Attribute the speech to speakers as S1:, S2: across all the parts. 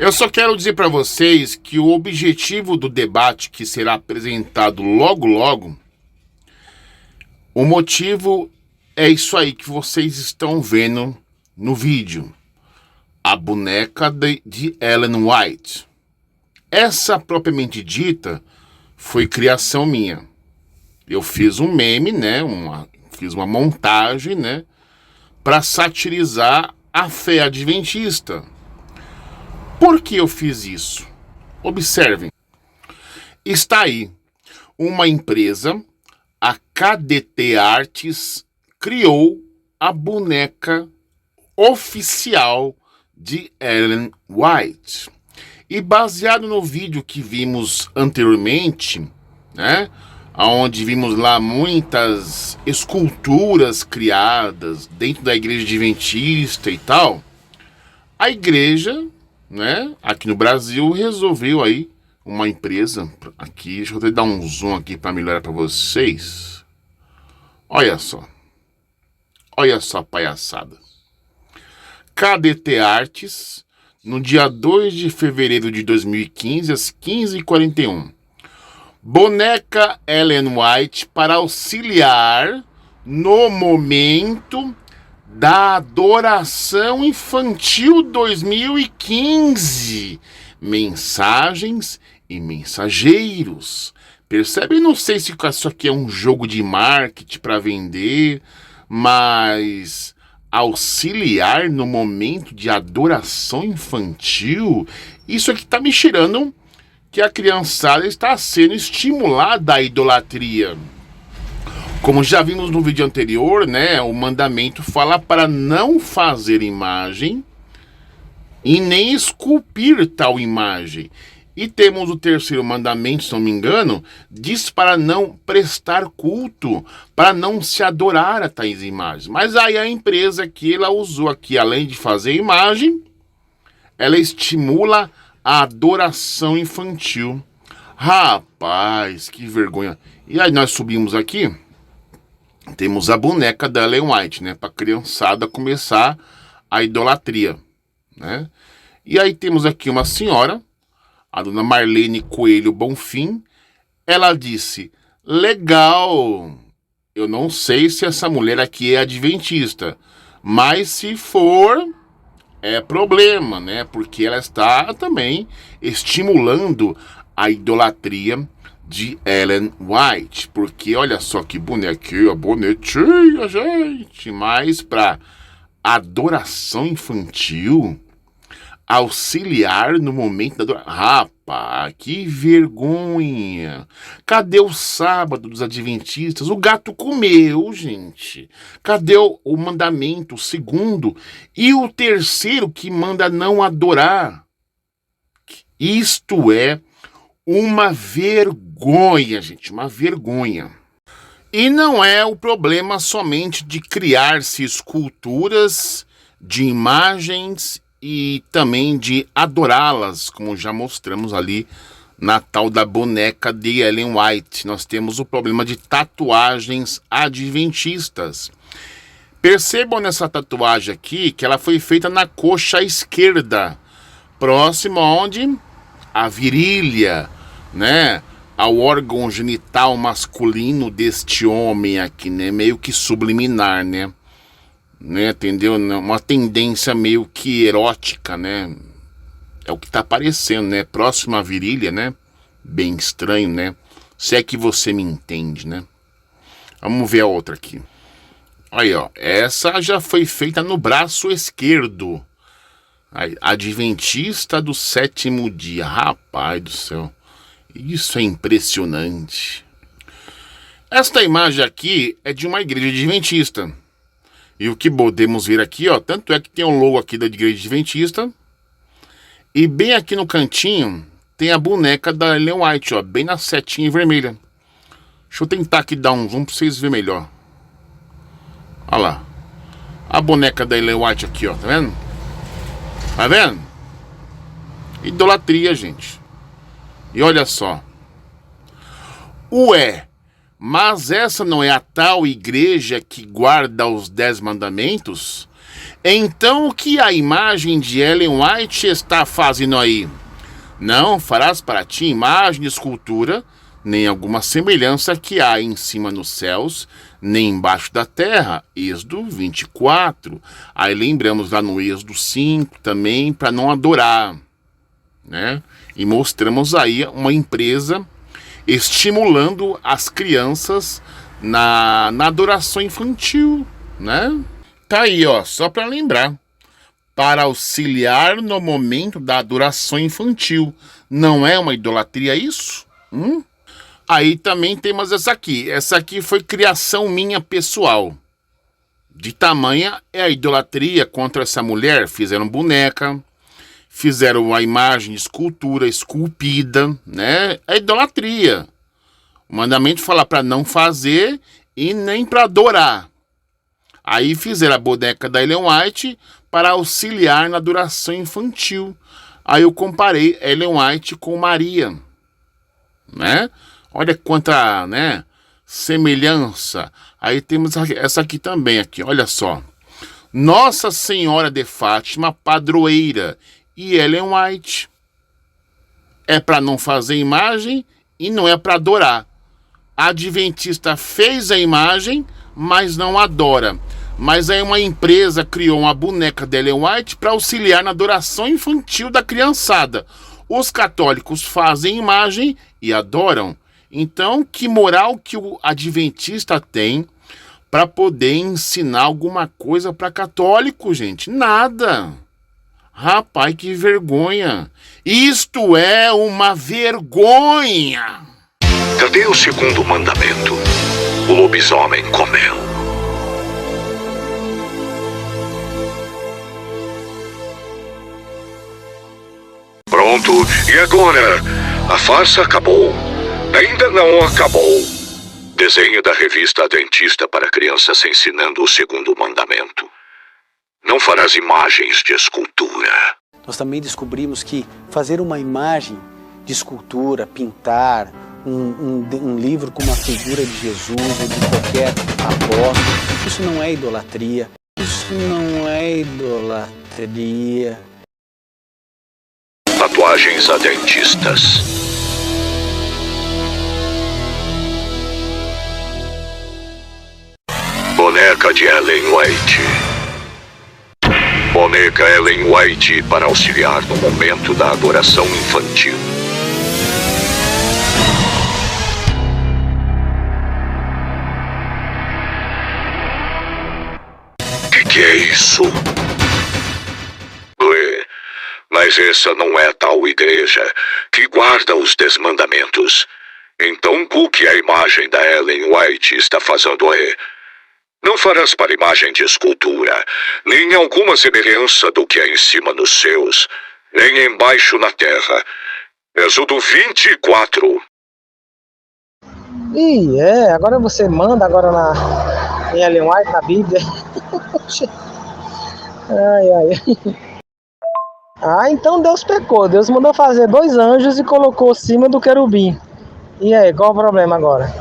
S1: Eu só quero dizer para vocês que o objetivo do debate que será apresentado logo logo, o motivo é isso aí que vocês estão vendo no vídeo. A boneca de Ellen White. Essa, propriamente dita, foi criação minha. Eu fiz um meme, né? Fiz uma montagem, né? Para satirizar a fé adventista. Por que eu fiz isso? Observem. Está aí uma empresa, a KDT Artes, criou a boneca oficial de Ellen White. E baseado no vídeo que vimos anteriormente, né, onde vimos lá muitas esculturas criadas dentro da igreja adventista e tal, a igreja, né, aqui no Brasil, resolveu aí, uma empresa, aqui, deixa eu até dar um zoom aqui para melhorar para vocês. Olha só a palhaçada. KDT Artes, no dia 2 de fevereiro de 2015, às 15h41. Boneca Ellen White para auxiliar no momento da adoração infantil 2015. Mensagens e mensageiros. Percebe? Não sei se isso aqui é um jogo de marketing para vender, mas auxiliar no momento de adoração infantil, isso aqui está me cheirando que a criançada está sendo estimulada à idolatria. Como já vimos no vídeo anterior, né, o mandamento fala para não fazer imagem e nem esculpir tal imagem. E temos o terceiro mandamento, se não me engano, diz para não prestar culto, para não se adorar a tais imagens. Mas aí a empresa que ela usou aqui, além de fazer imagem, ela estimula a adoração infantil. Rapaz, que vergonha. E aí nós subimos aqui, temos a boneca da Ellen White, né, para a criançada começar a idolatria, né? E aí temos aqui uma senhora, a dona Marlene Coelho Bonfim. Ela disse: legal, eu não sei se essa mulher aqui é adventista, mas se for, é problema, né? Porque ela está também estimulando a idolatria de Ellen White. Porque olha só que bonequinha, bonitinha, gente. Mas para adoração infantil, auxiliar no momento da adoração. Rapaz, que vergonha. Cadê o sábado dos adventistas? O gato comeu, gente. Cadê o mandamento, o segundo? E o terceiro que manda não adorar? Isto é uma vergonha, gente. Uma vergonha. E não é o problema somente de criar-se esculturas de imagens e também de adorá-las, como já mostramos ali na tal da boneca de Ellen White. Nós temos o problema de tatuagens adventistas. Percebam nessa tatuagem aqui que ela foi feita na coxa esquerda, próximo aonde? A virilha, né? Ao órgão genital masculino deste homem aqui, né? Meio que subliminar, né? Entendeu? Uma tendência meio que erótica, né? É o que tá aparecendo, né? Próximo à virilha, né? Bem estranho, né? Se é que você me entende, né? Vamos ver a outra aqui. Aí, ó. Essa já foi feita no braço esquerdo. Adventista do sétimo dia. Rapaz do céu. Isso é impressionante. Esta imagem aqui é de uma igreja adventista. E o que podemos ver aqui, ó, tanto é que tem o logo aqui da igreja adventista. E bem aqui no cantinho tem a boneca da Ellen White, ó, bem na setinha vermelha. Deixa eu tentar aqui dar um zoom para vocês verem melhor. Olha lá. A boneca da Ellen White aqui, ó, tá vendo? Tá vendo? Idolatria, gente. E olha só. Ué, mas essa não é a tal igreja que guarda os 10 mandamentos? Então o que a imagem de Ellen White está fazendo aí? Não farás para ti imagem de escultura, nem alguma semelhança que há em cima nos céus, nem embaixo da terra. Êxodo 24. Aí lembramos lá no Êxodo 5 também, para não adorar, né? E mostramos aí uma empresa estimulando as crianças na adoração infantil, né? Tá aí, ó, só para lembrar. Para auxiliar no momento da adoração infantil. Não é uma idolatria isso? Aí também temos essa aqui. Essa aqui foi criação minha pessoal. De tamanha é a idolatria contra essa mulher. Fizeram boneca, fizeram a imagem de escultura esculpida, né? É idolatria. O mandamento fala para não fazer e nem para adorar. Aí fizeram a boneca da Ellen White para auxiliar na adoração infantil. Aí eu comparei Ellen White com Maria, né? Olha quanta, né, semelhança. Aí temos essa aqui também, aqui, olha só. Nossa Senhora de Fátima, padroeira, e Ellen White. É para não fazer imagem e não é para adorar. A adventista fez a imagem, mas não adora. Mas aí uma empresa criou uma boneca de Ellen White para auxiliar na adoração infantil da criançada. Os católicos fazem imagem e adoram. Então, que moral que o adventista tem para poder ensinar alguma coisa para católico, gente? Nada. Rapaz, que vergonha. Isto é uma vergonha.
S2: Cadê o segundo mandamento? O lobisomem comeu. Pronto, e agora? A farsa acabou. Ainda não acabou. Desenho da revista Adventista para crianças ensinando o segundo mandamento. Não farás imagens de escultura.
S3: Nós também descobrimos que fazer uma imagem de escultura, pintar um livro com uma figura de Jesus ou de qualquer apóstolo, isso não é idolatria. Isso não é idolatria.
S2: Tatuagens adventistas. Boneca de Ellen White. Boneca Ellen White para auxiliar no momento da adoração infantil. Que é isso? Ué, mas essa não é tal igreja que guarda os 10 mandamentos. Então o que a imagem da Ellen White está fazendo é: não farás para imagem de escultura, nem alguma semelhança do que há em cima nos céus, nem embaixo na terra. Êxodo 24.
S4: Agora você manda em Ellen White, na Bíblia. Então Deus pecou. Deus mandou fazer 2 anjos e colocou acima do querubim. E aí, qual o problema agora?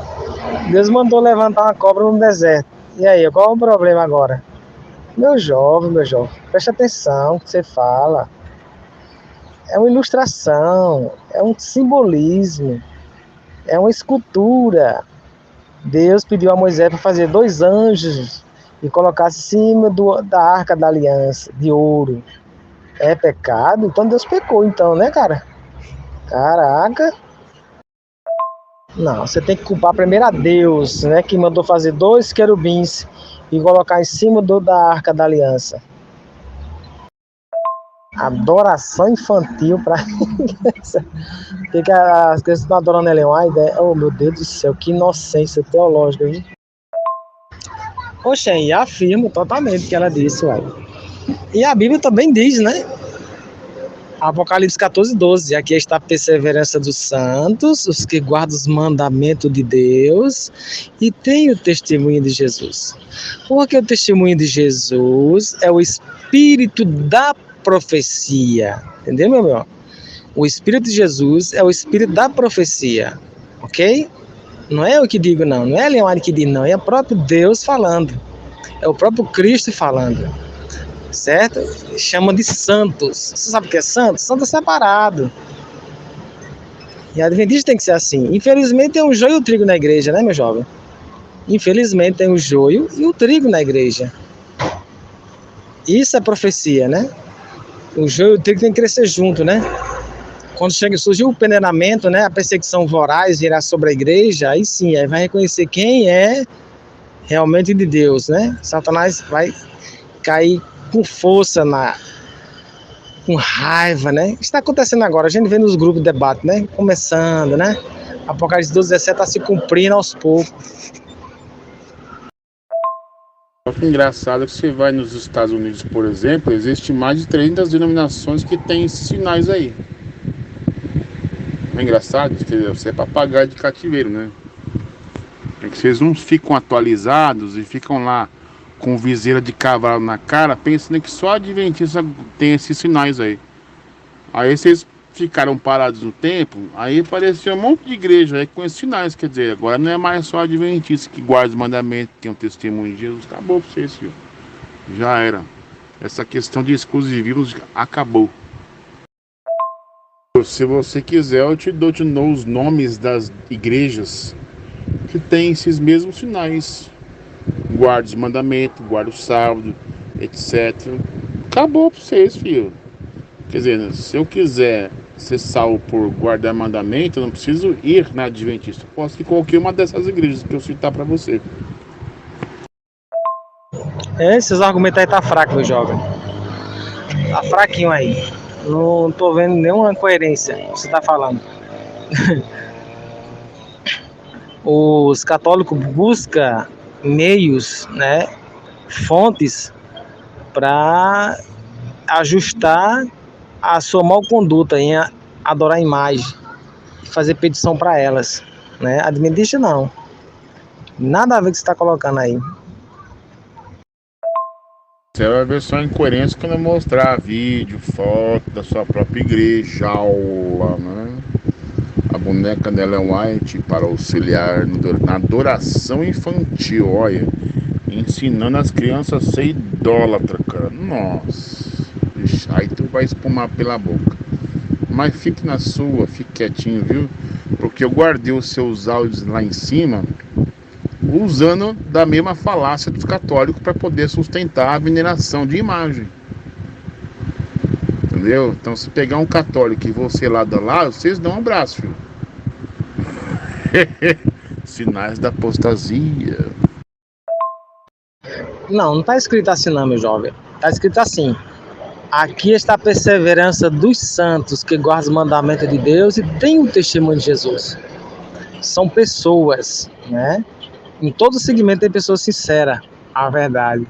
S4: Deus mandou levantar uma cobra no deserto. E aí, qual o problema agora? Meu jovem, preste atenção no que você fala. É uma ilustração, é um simbolismo, é uma escultura. Deus pediu a Moisés para fazer 2 anjos e colocar acima da Arca da Aliança, de ouro. É pecado? Então Deus pecou, então, né, cara? Caraca. Não, você tem que culpar primeiro a Deus, né, que mandou fazer 2 querubins e colocar em cima da Arca da Aliança. Adoração infantil para criança. Que as crianças estão adorando Ellen White, né? Oh, meu Deus do céu, que inocência teológica, viu? Oxe, e afirmo totalmente o que ela disse, uai. E a Bíblia também diz, né? Apocalipse 14:12, aqui está a perseverança dos santos, os que guardam os mandamentos de Deus e têm o testemunho de Jesus. Porque o testemunho de Jesus é o espírito da profecia, entendeu, meu irmão? O espírito de Jesus é o espírito da profecia, ok? Não é eu que digo, não é Ellen White que diz, não, é o próprio Deus falando, é o próprio Cristo falando. certo? Chama de santos. Você sabe o que é santo? Santo é separado. E a adventista tem que ser assim. Infelizmente tem o joio e o trigo na igreja, né, meu jovem? Infelizmente tem o joio e o trigo na igreja. Isso é profecia, né? O joio e o trigo tem que crescer junto, né? Quando surgiu o peneiramento, né, a perseguição voraz virá sobre a igreja, aí sim, aí vai reconhecer quem é realmente de Deus, né? Satanás vai cair com força, com raiva, né? Está acontecendo agora, a gente vê nos grupos de debate, né? Começando, né? Apocalipse 12:17 está se cumprindo aos poucos.
S1: Só que engraçado é que você vai nos Estados Unidos, por exemplo, existe mais de 300 denominações que tem esses sinais aí. Não é engraçado? Você é papagaio de cativeiro, né? É que vocês não ficam atualizados e ficam lá com viseira de cavalo na cara, pensando que só a Adventista tem esses sinais aí. Aí vocês ficaram parados no tempo, aí apareceu um monte de igreja aí com esses sinais, quer dizer, agora não é mais só a Adventista que guarda os mandamentos, tem um testemunho de Jesus, acabou pra vocês, filho. Já era. Essa questão de exclusivismo acabou. Se você quiser, eu te dou de novo os nomes das igrejas que tem esses mesmos sinais. Guarda os mandamentos, guarda o sábado, etc. Acabou pra vocês, filho. Quer dizer, se eu quiser ser salvo por guardar mandamento, eu não preciso ir na Adventista. Posso ir em qualquer uma dessas igrejas que eu citar pra você.
S4: Esses argumentos aí tá fraco, meu jovem. Tá fraquinho aí. Não tô vendo nenhuma coerência que você tá falando. Os católicos buscam meios, né, fontes para ajustar a sua mal conduta em adorar a imagem e fazer petição para elas, né? Adventista não. Nada a ver com o que você está colocando aí.
S1: Você vai ver só incoerência quando eu mostrar vídeo, foto da sua própria igreja, aula, né? A boneca dela é White para auxiliar na adoração infantil, olha, ensinando as crianças a ser idólatra, cara. Nossa, aí tu vai espumar pela boca. Mas fique na sua, fique quietinho, viu? Porque eu guardei os seus áudios lá em cima, usando da mesma falácia dos católicos para poder sustentar a veneração de imagem. Entendeu? Então, se pegar um católico e você lá do lado, vocês dão um abraço, filho. Sinais da apostasia.
S4: Não está escrito assim não, meu jovem. Está escrito assim: aqui está a perseverança dos santos que guardam os mandamentos de Deus e tem o testemunho de Jesus. São pessoas, né? Em todo segmento tem pessoas sinceras, a verdade.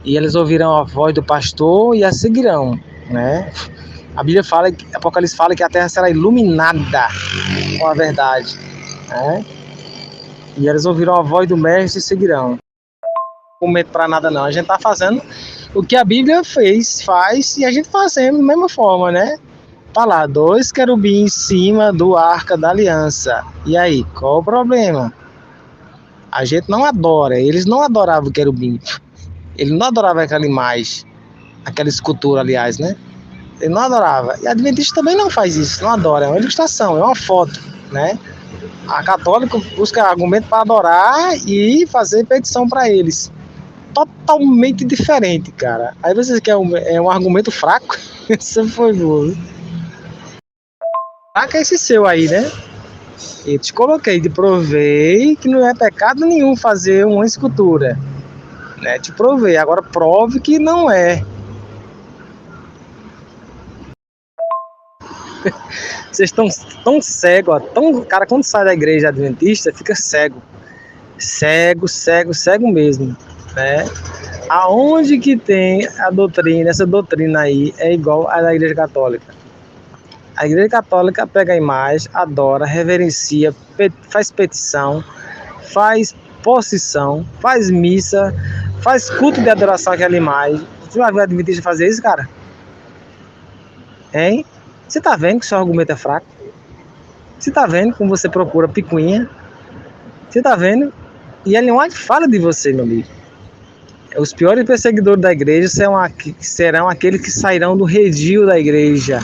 S4: E eles ouvirão a voz do pastor e a seguirão, né? A Bíblia fala, Apocalipse fala que a terra será iluminada com a verdade, né? E eles ouvirão a voz do mestre e seguirão. Não medo para nada não, a gente tá fazendo o que a Bíblia faz e a gente fazendo da mesma forma, né? Tá lá, 2 querubins em cima do Arca da Aliança. E aí, qual o problema? A gente não adora, eles não adoravam o querubim. Ele não adorava aquela imagem, aquela escultura, aliás, né? Ele não adorava. E a Adventista também não faz isso, não adora. É uma ilustração, é uma foto, né? A católica busca argumento para adorar e fazer petição para eles. Totalmente diferente, cara. Aí você quer um argumento fraco? Isso foi bom. Fraco é esse seu aí, né? Eu te coloquei, te provei que não é pecado nenhum fazer uma escultura, né? Te provei, agora prove que não é. Vocês estão tão cegos, ó, cara, quando sai da igreja adventista, fica cego. Cego mesmo, né? Aonde que tem a doutrina, essa doutrina aí é igual à da igreja católica. A igreja católica pega a imagem, adora, reverencia, faz petição, faz procissão, faz missa, faz culto de adoração àquela imagem. Você vai ver a adventista fazer isso, cara? Hein? Você tá vendo que seu argumento é fraco? Você tá vendo como você procura picuinha? Você tá vendo? E Ellen White fala de você, meu amigo. Os piores perseguidores da igreja serão aqueles que sairão do redil da igreja.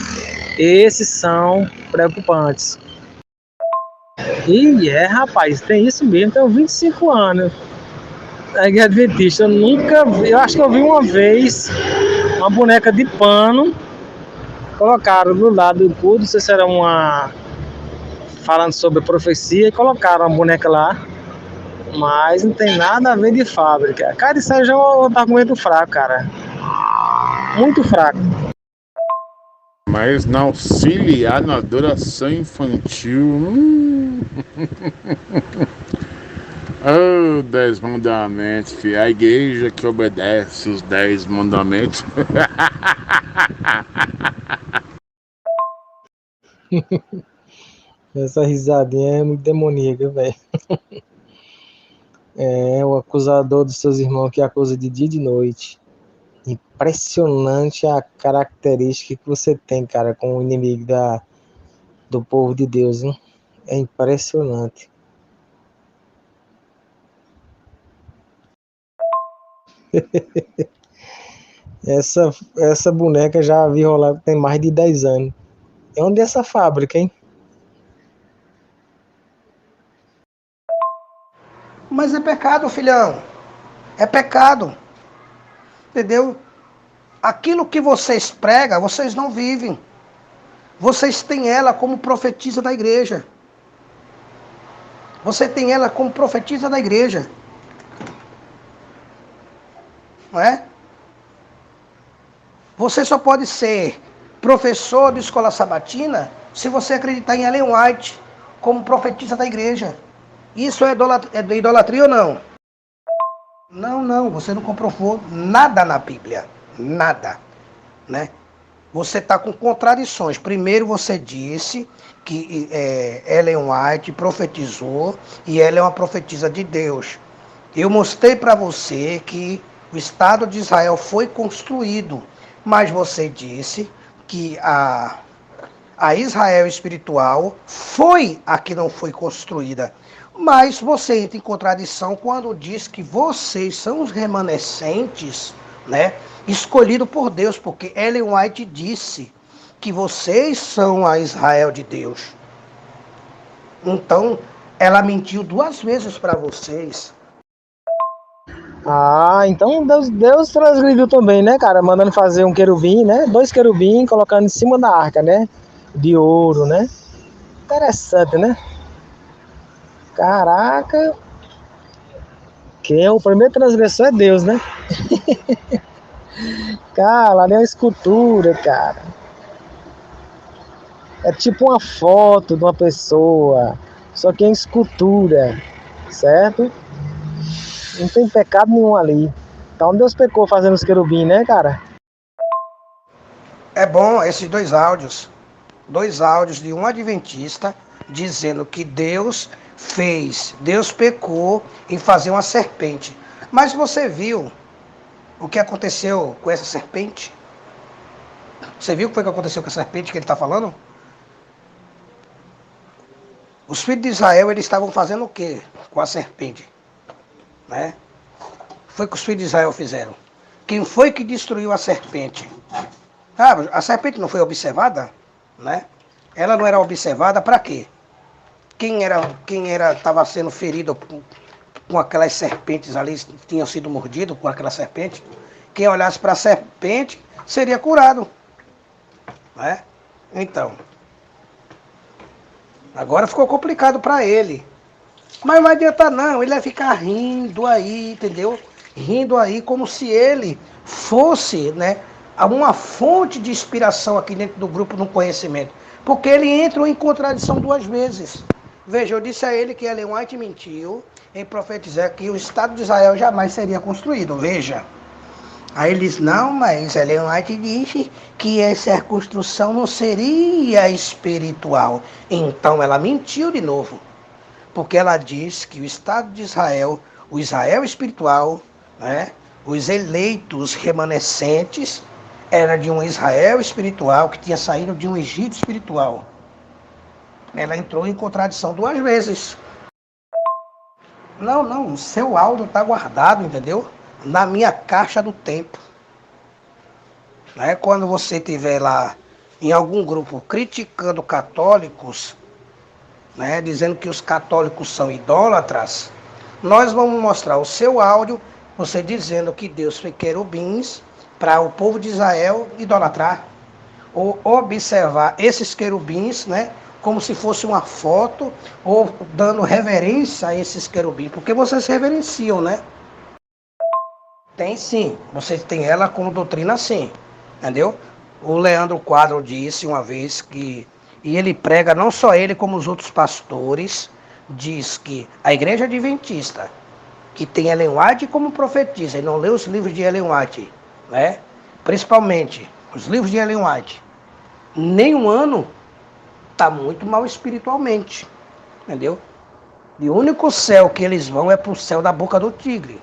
S4: Esses são preocupantes. E rapaz, tem isso mesmo. Tenho 25 anos na igreja adventista. Eu nunca vi, eu acho que eu vi uma vez uma boneca de pano. Colocaram do lado do culto, não sei se era uma falando sobre profecia, e colocaram a boneca lá. Mas não tem nada a ver de fábrica. Cara, isso aí já é um argumento fraco, cara. Muito fraco.
S1: Mas na auxiliar na adoração infantil. Oh, 10 mandamentos, filho. A igreja que obedece os 10 mandamentos.
S4: Essa risadinha é muito demoníaca, velho. É o acusador dos seus irmãos que acusa de dia e de noite. Impressionante a característica que você tem, cara, com o inimigo do povo de Deus, hein? É impressionante. Essa boneca já vi rolar tem mais de 10 anos. É onde é essa fábrica, hein?
S5: Mas é pecado, filhão. É pecado. Entendeu? Aquilo que vocês pregam, vocês não vivem. Vocês têm ela como profetisa da igreja. Você tem ela como profetisa da igreja. Não é? Você só pode ser professor de escola sabatina se você acreditar em Ellen White como profetisa da igreja. Isso é idolatria ou não? Não, você não comprovou nada na Bíblia. Nada. Né? Você está com contradições. Primeiro você disse que Ellen White profetizou e ela é uma profetisa de Deus. Eu mostrei para você que o Estado de Israel foi construído, mas você disse que a Israel espiritual foi a que não foi construída. Mas você entra em contradição quando diz que vocês são os remanescentes, né, escolhidos por Deus, porque Ellen White disse que vocês são a Israel de Deus. Então, ela mentiu 2 vezes para vocês.
S4: Então Deus transgrediu também, né, cara? Mandando fazer um querubim, né? 2 querubim colocando em cima da arca, né? De ouro, né? Interessante, né? Caraca. Quem é o primeiro transgressor é Deus, né? Cara, lá é uma escultura, cara. É tipo uma foto de uma pessoa, só que é escultura, certo? Não tem pecado nenhum ali. Então Deus pecou fazendo os querubim, né, cara?
S5: É bom esses 2 áudios. 2 áudios de um adventista dizendo que Deus pecou em fazer uma serpente. Mas você viu o que aconteceu com essa serpente? Você viu o que foi que aconteceu com a serpente que ele está falando? Os filhos de Israel, eles estavam fazendo o quê com a serpente? Né? Foi o que os filhos de Israel fizeram. Quem foi que destruiu a serpente? A serpente não foi observada? Né? Ela não era observada para quê? Quem estava sendo ferido com aquelas serpentes ali, tinham sido mordido com aquela serpente? Quem olhasse para a serpente seria curado. Né? Então, agora ficou complicado para ele. Mas não adianta não, ele vai ficar rindo aí, entendeu? Rindo aí como se ele fosse, né, uma fonte de inspiração aqui dentro do grupo no conhecimento. Porque ele entrou em contradição 2 vezes. Veja, eu disse a ele que Ellen White mentiu em profetizar que o Estado de Israel jamais seria construído. Veja. Aí ele diz, não, mas Ellen White disse que essa construção não seria espiritual. Então ela mentiu de novo. Porque ela diz que o Estado de Israel, o Israel espiritual, né, os eleitos remanescentes, era de um Israel espiritual que tinha saído de um Egito espiritual. Ela entrou em contradição 2 vezes. Não, seu áudio está guardado, entendeu? na minha caixa do tempo. Né? Quando você estiver lá em algum grupo criticando católicos, né, dizendo que os católicos são idólatras, nós vamos mostrar o seu áudio, você dizendo que Deus fez querubins para o povo de Israel idolatrar, ou observar esses querubins, né, como se fosse uma foto, ou dando reverência a esses querubins, porque vocês reverenciam, né? Tem sim, vocês têm ela como doutrina sim, entendeu? O Leandro Quadro disse uma vez que, e ele prega, não só ele como os outros pastores, diz que a igreja adventista, que tem Ellen White como profetisa, e não lê os livros de Ellen White, né? Principalmente os livros de Ellen White, nem um ano está muito mal espiritualmente, entendeu? E o único céu que eles vão é para o céu da boca do tigre.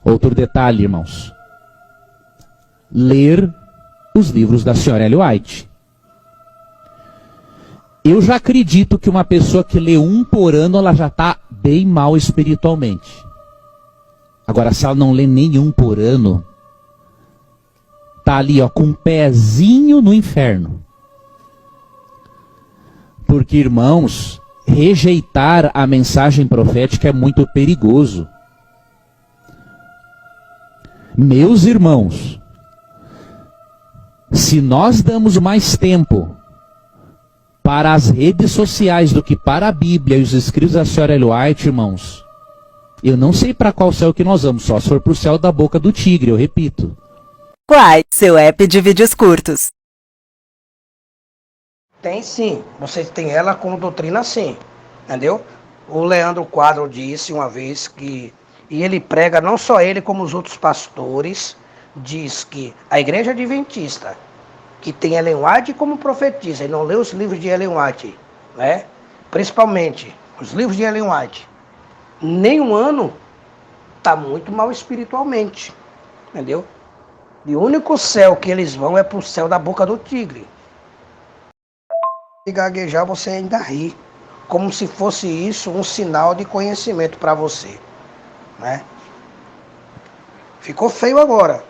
S6: Outro detalhe, irmãos. Ler os livros da senhora Ellen White. Eu já acredito que uma pessoa que lê um por ano, ela já está bem mal espiritualmente. Agora, se ela não lê nenhum por ano, tá ali, ó, com um pezinho no inferno. Porque, irmãos, rejeitar a mensagem profética é muito perigoso. Meus irmãos, se nós damos mais tempo para as redes sociais do que para a Bíblia e os escritos da senhora Ellen White, irmãos, eu não sei para qual céu que nós vamos, só se for para o céu da boca do tigre, eu repito.
S7: Quai, seu app de vídeos curtos.
S5: Tem sim, vocês têm ela como doutrina sim, entendeu? O Leandro Quadro disse uma vez que, e ele prega, não só ele como os outros pastores, diz que a igreja adventista, que tem Ellen White como profetisa, e não lê os livros de Ellen White, né? Principalmente os livros de Ellen White, nem um ano está muito mal espiritualmente, entendeu? E o único céu que eles vão é para o céu da boca do tigre. E gaguejar você ainda ri, como se fosse isso um sinal de conhecimento para você, né? Ficou feio agora,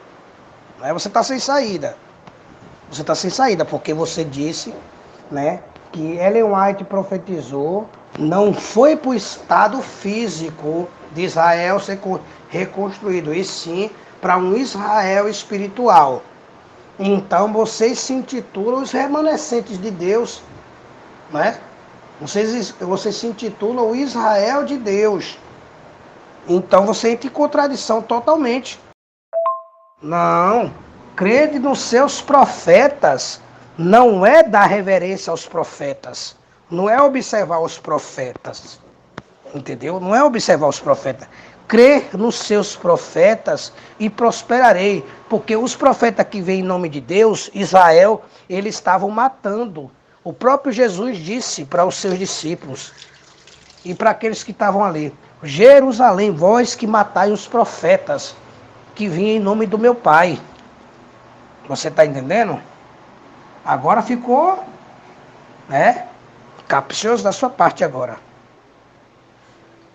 S5: né? Você está sem saída. Você está sem saída porque você disse, né, que Ellen White profetizou, não foi para o estado físico de Israel ser reconstruído, e sim para um Israel espiritual. Então vocês se intitulam os remanescentes de Deus, né? Vocês se intitulam o Israel de Deus. Então você entra em contradição totalmente. Não, crede nos seus profetas não é dar reverência aos profetas, não é observar os profetas, entendeu? Não é observar os profetas. Crer nos seus profetas e prosperarei, porque os profetas que vêm em nome de Deus, Israel, eles estavam matando. O próprio Jesus disse para os seus discípulos e para aqueles que estavam ali: Jerusalém, vós que matai os profetas que vinham em nome do meu Pai. Você está entendendo? Agora ficou, né, capcioso da sua parte agora.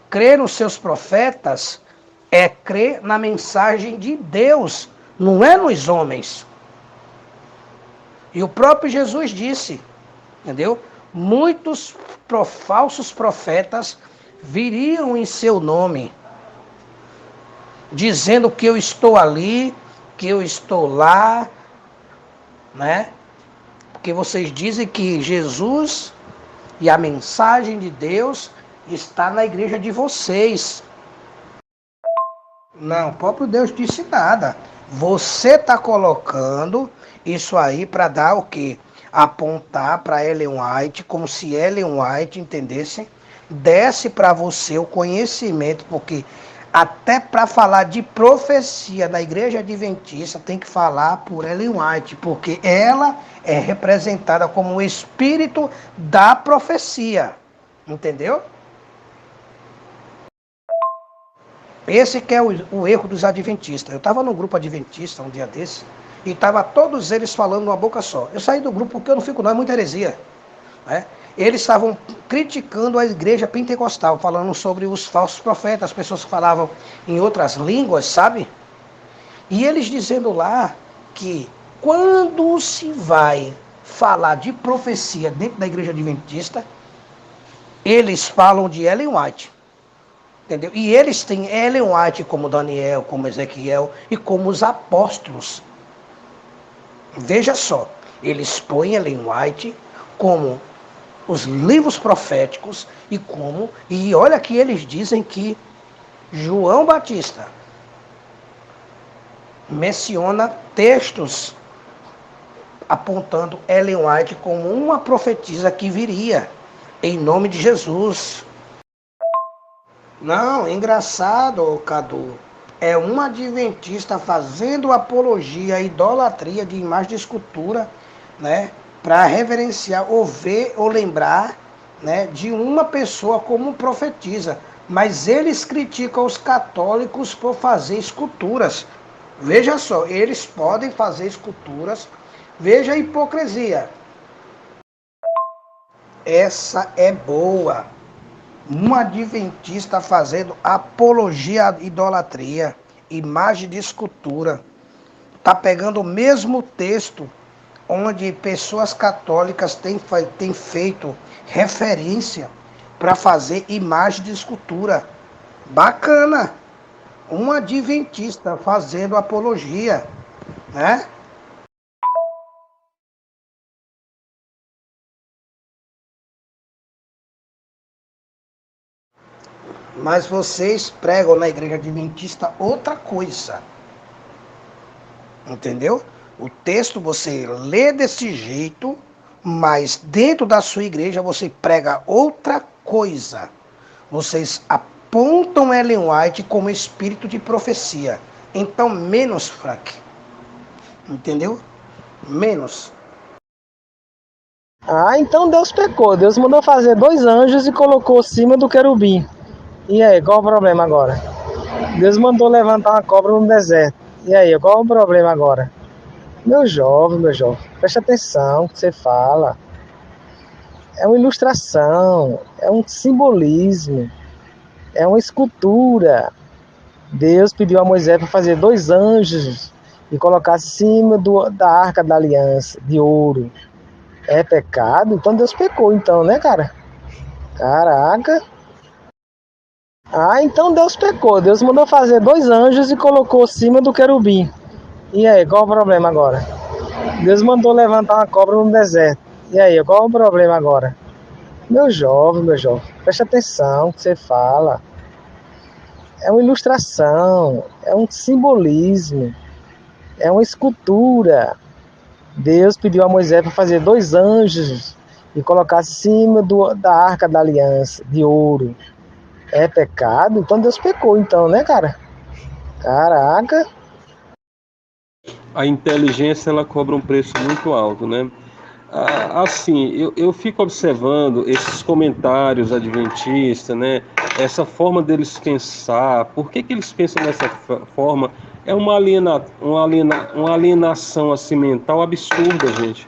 S5: Crer nos seus profetas é crer na mensagem de Deus, não é nos homens. E o próprio Jesus disse, entendeu? Muitos falsos profetas viriam em seu nome, dizendo que eu estou ali, que eu estou lá, né? Porque vocês dizem que Jesus e a mensagem de Deus está na igreja de vocês. Não, o próprio Deus disse nada. Você está colocando isso aí para dar o quê? Apontar para Ellen White, como se Ellen White, entendesse, desse para você o conhecimento, porque até para falar de profecia na igreja adventista tem que falar por Ellen White, porque ela é representada como o espírito da profecia, entendeu? Esse que é o erro dos adventistas. Eu estava no grupo adventista um dia desse, e estava todos eles falando uma boca só. Eu saí do grupo porque eu não fico não, é muita heresia, né? eles estavam criticando a igreja pentecostal, falando sobre os falsos profetas, as pessoas que falavam em outras línguas, sabe? E eles dizendo lá que quando se vai falar de profecia dentro da igreja adventista, eles falam de Ellen White, entendeu? E eles têm Ellen White como Daniel, como Ezequiel e como os apóstolos. Veja só, eles põem Ellen White como os livros proféticos e olha que eles dizem que João Batista menciona textos apontando Ellen White como uma profetisa que viria em nome de Jesus. Não, engraçado, Cadu. É um adventista fazendo apologia à idolatria de imagem de escultura, né? Para reverenciar ou ver ou lembrar, né, de uma pessoa como profetisa. Mas eles criticam os católicos por fazer esculturas. Veja só, eles podem fazer esculturas. Veja a hipocrisia. Essa é boa. Um adventista fazendo apologia à idolatria, imagem de escultura. Está pegando o mesmo texto onde pessoas católicas têm feito referência para fazer imagem de escultura. Bacana! Um adventista fazendo apologia, né? Mas vocês pregam na igreja adventista outra coisa. Entendeu? O texto você lê desse jeito, mas dentro da sua igreja você prega outra coisa. Vocês apontam Ellen White como espírito de profecia. Então, menos, Frank. Entendeu? Menos.
S4: Ah, então Deus pecou. Deus mandou fazer 2 anjos e colocou acima do querubim. E aí, qual o problema agora? Deus mandou levantar uma cobra no deserto. E aí, qual o problema agora? Meu jovem, preste atenção no que você fala. É uma ilustração, é um simbolismo, é uma escultura. Deus pediu a Moisés para fazer 2 anjos e colocar acima da arca da aliança, de ouro. É pecado? Então Deus pecou, então, né, cara? Caraca. Ah, então Deus pecou. Deus mandou fazer 2 anjos e colocou acima do querubim. E aí, qual o problema agora? Deus mandou levantar uma cobra no deserto. E aí, qual o problema agora? Meu jovem, preste atenção no que você fala. É uma ilustração, é um simbolismo, é uma escultura. Deus pediu a Moisés para fazer 2 anjos e colocar acima da arca da aliança, de ouro. É pecado? Então Deus pecou, então, né, cara? Caraca.
S8: A inteligência, ela cobra um preço muito alto, né? Assim, eu fico observando esses comentários adventistas, né? Essa forma deles pensar. Por que eles pensam dessa forma? É uma alienação assim, mental absurda, gente.